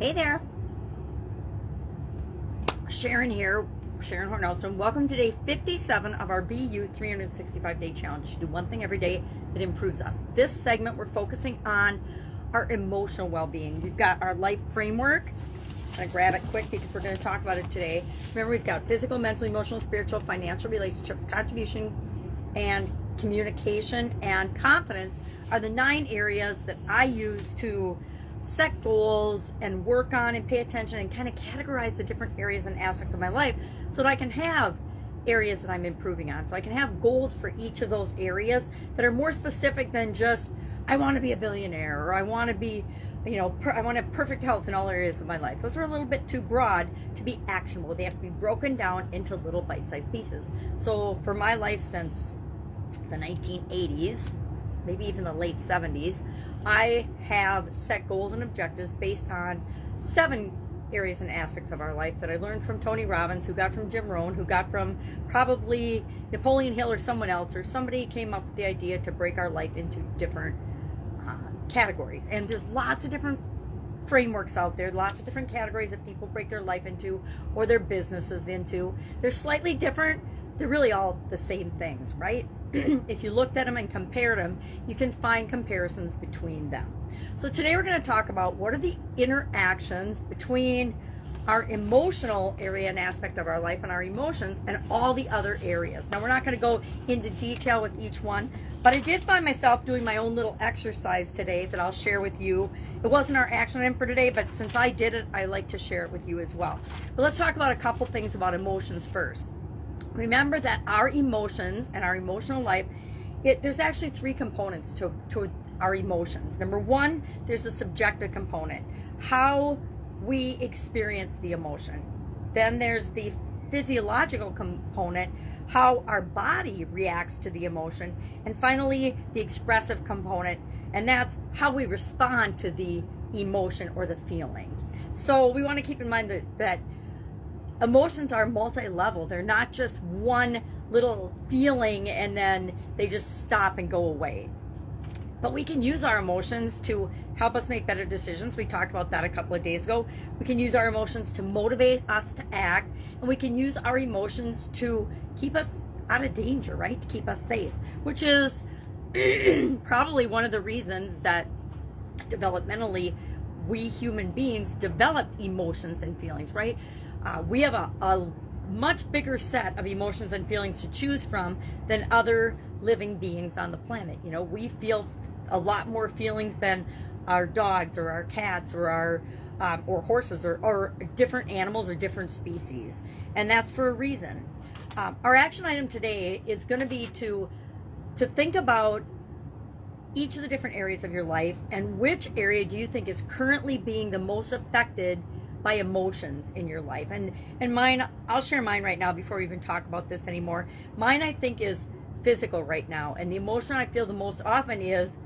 Hey there, Sharon here, Sharon Horne-Ellstrom. Welcome to day 57 of our BU 365-day challenge. Do one thing every day that improves us. This segment, we're focusing on our emotional well-being. We've got our life framework. I'm going to grab it quick because we're going to talk about it today. Remember, we've got physical, mental, emotional, spiritual, financial, relationships, contribution, and communication and confidence are the 9 areas that I use to set goals and work on and pay attention and kind of categorize the different areas and aspects of my life so that I can have areas that I'm improving on. So I can have goals for each of those areas that are more specific than just, I want to be a billionaire, or I want to be, I want to have perfect health in all areas of my life. Those are a little bit too broad to be actionable. They have to be broken down into little bite-sized pieces. So for my life since the 1980s, maybe even the late 70s, I have set goals and objectives based on 7 areas and aspects of our life that I learned from Tony Robbins, who got from Jim Rohn, who got from probably Napoleon Hill or someone else, or somebody came up with the idea to break our life into different categories. And there's lots of different frameworks out there, lots of different categories that people break their life into or their businesses into. They're slightly different. They're really all the same things, right? If you looked at them and compared them, you can find comparisons between them. So today we're going to talk about what are the interactions between our emotional area and aspect of our life and our emotions and all the other areas. Now, we're not going to go into detail with each one, but I did find myself doing my own little exercise today that I'll share with you. It wasn't our action item for today, but since I did it, I like to share it with you as well. But let's talk about a couple things about emotions first. Remember that our emotions and our emotional life, there's actually 3 components to our emotions. Number 1, there's a subjective component, how we experience the emotion. Then there's the physiological component, how our body reacts to the emotion. And finally, the expressive component, and that's how we respond to the emotion or the feeling. So we want to keep in mind that emotions are multi-level. They're not just one little feeling and then they just stop and go away. But we can use our emotions to help us make better decisions. We talked about that a couple of days ago. We can use our emotions to motivate us to act, and we can use our emotions to keep us out of danger, right? To keep us safe, which is probably one of the reasons that developmentally we human beings developed emotions and feelings, right? We have a much bigger set of emotions and feelings to choose from than other living beings on the planet. We feel a lot more feelings than our dogs or our cats or our or horses or different animals or different species, and that's for a reason. Our action item today is going to be to think about each of the different areas of your life and which area do you think is currently being the most affected by emotions in your life. And mine, I'll share mine right now before we even talk about this anymore. Mine, I think, is physical right now, and the emotion I feel the most often is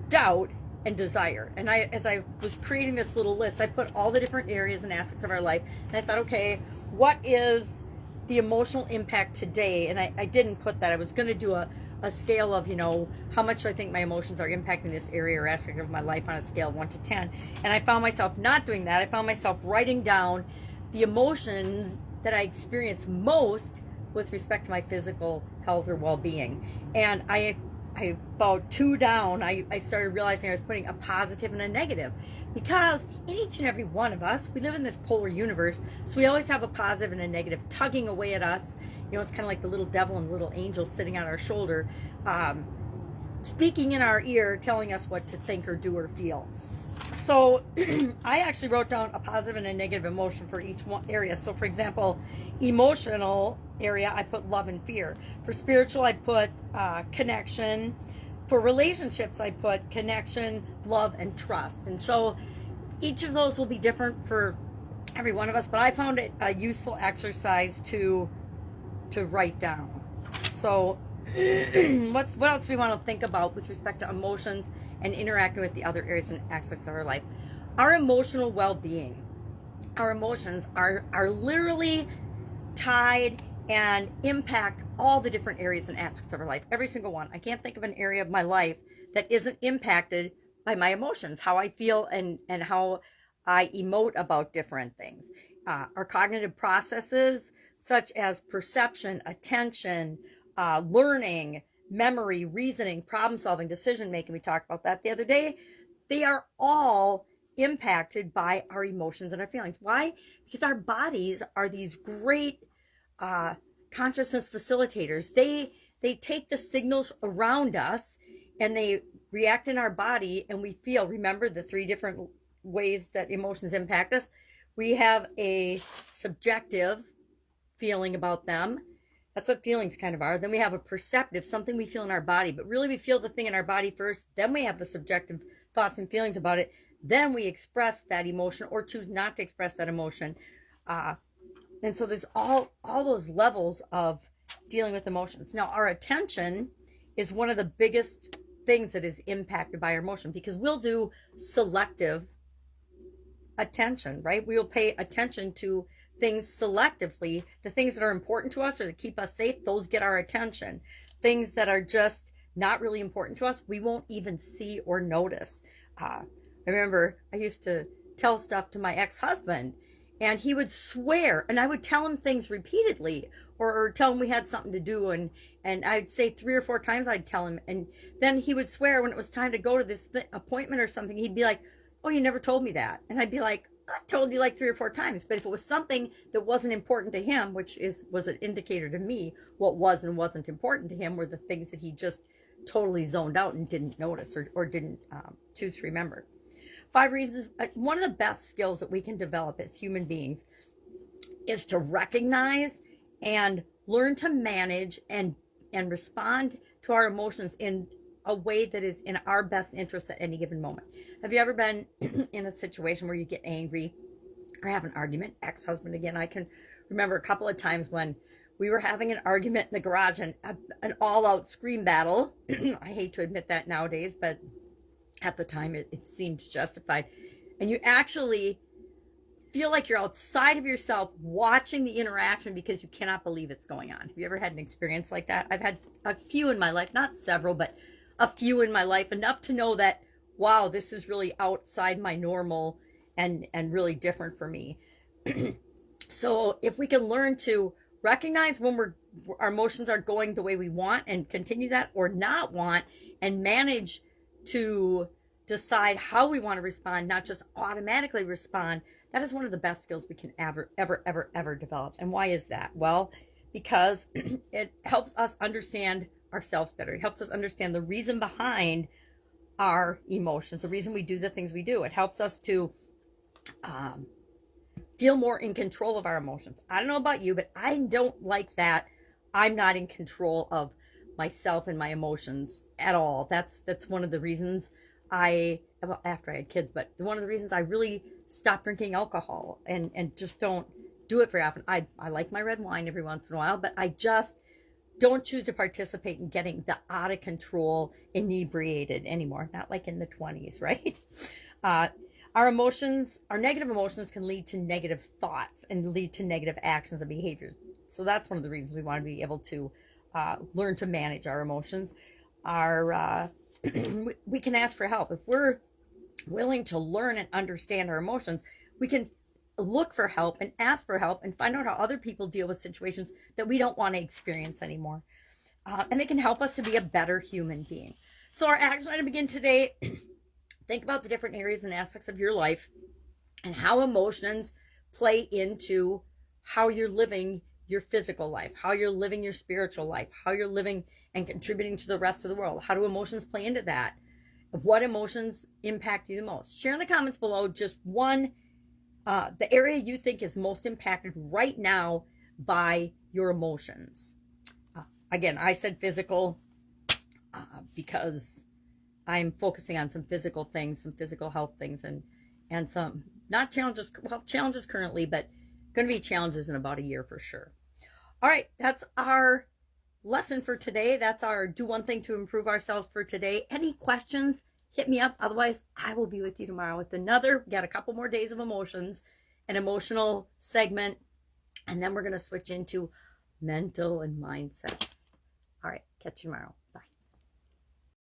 doubt and desire. And as I was creating this little list, I put all the different areas and aspects of our life, and I thought, okay, what is the emotional impact today? And I didn't put that. I was going to do a scale of, how much I think my emotions are impacting this area or aspect of my life on a scale of 1 to 10. And I found myself not doing that. I found myself writing down the emotions that I experience most with respect to my physical health or well-being. And I about 2 down, I started realizing I was putting a positive and a negative, because in each and every one of us, we live in this polar universe, so we always have a positive and a negative tugging away at us. It's kind of like the little devil and the little angel sitting on our shoulder, speaking in our ear, telling us what to think or do or feel. So I actually wrote down a positive and a negative emotion for each one area. So for example, emotional area, I put love and fear. For spiritual, I put connection. For relationships, I put connection, love, and trust. And so each of those will be different for every one of us, but I found it a useful exercise to write down. So what else do we want to think about with respect to emotions and interacting with the other areas and aspects of our life? Our emotional well-being. Our emotions are literally tied and impact all the different areas and aspects of our life. Every single one. I can't think of an area of my life that isn't impacted by my emotions, how I feel and how I emote about different things. Our cognitive processes, such as perception, attention, learning, memory, reasoning, problem solving, decision making, we talked about that the other day, they are all impacted by our emotions and our feelings. Why? Because our bodies are these great uh, consciousness facilitators. They take the signals around us and they react in our body, and we feel. Remember the three different ways that emotions impact us. We have a subjective feeling about them. That's what feelings kind of are. Then we have a perceptive, something we feel in our body, but really we feel the thing in our body first. Then we have the subjective thoughts and feelings about it. Then we express that emotion or choose not to express that emotion. And so there's all those levels of dealing with emotions. Now, our attention is one of the biggest things that is impacted by our emotion, because we'll do selective attention, right? We will pay attention to things selectively. The things that are important to us or that keep us safe, those get our attention. Things that are just not really important to us, we won't even see or notice. I remember I used to tell stuff to my ex-husband, and he would swear, and I would tell him things repeatedly, or tell him we had something to do, and I'd say 3 or 4 times I'd tell him, and then he would swear when it was time to go to this appointment or something, he'd be like, "Oh, you never told me that." And I'd be like, "I told you like 3 or 4 times." But if it was something that wasn't important to him, which was an indicator to me, what was and wasn't important to him were the things that he just totally zoned out and didn't notice or didn't choose to remember. 5 reasons. One of the best skills that we can develop as human beings is to recognize and learn to manage and respond to our emotions in a way that is in our best interest at any given moment. Have you ever been in a situation where you get angry or have an argument? Ex-husband again. I can remember a couple of times when we were having an argument in the garage, and an all-out scream battle. I hate to admit that nowadays, but at the time it seemed justified. And you actually feel like you're outside of yourself watching the interaction because you cannot believe it's going on. Have you ever had an experience like that? I've had a few in my life, not several, but a few in my life, enough to know that, wow, this is really outside my normal and really different for me. So if we can learn to recognize when our emotions are going the way we want and continue that, or not want, and manage to decide how we want to respond, not just automatically respond, that is one of the best skills we can ever develop. And why is that? Well, because it helps us understand ourselves better. It helps us understand the reason behind our emotions, the reason we do the things we do. It helps us to feel more in control of our emotions. I don't know about you, but I don't like that I'm not in control of myself and my emotions at all. That's one of the reasons after I had kids, but one of the reasons I really stopped drinking alcohol and just don't do it very often. I like my red wine every once in a while, but I just don't choose to participate in getting the out of control inebriated anymore. Not like in the 20s, right? Our emotions, our negative emotions, can lead to negative thoughts and lead to negative actions and behaviors. So that's one of the reasons we want to be able to learn to manage our emotions. We can ask for help. If we're willing to learn and understand our emotions, we can look for help and ask for help and find out how other people deal with situations that we don't want to experience anymore. And they can help us to be a better human being. So our action item begin today. Think about the different areas and aspects of your life and how emotions play into how you're living your physical life, how you're living your spiritual life, how you're living and contributing to the rest of the world. How do emotions play into that? What emotions impact you the most? Share in the comments below just one, the area you think is most impacted right now by your emotions. Again, I said physical because I'm focusing on some physical things, some physical health things, and some not challenges, well, challenges currently, but going to be challenges in about a year for sure. All right, that's our lesson for today. That's our do one thing to improve ourselves for today. Any questions, hit me up. Otherwise, I will be with you tomorrow with another. We got a couple more days of emotions, an emotional segment, and then we're going to switch into mental and mindset. All right, catch you tomorrow.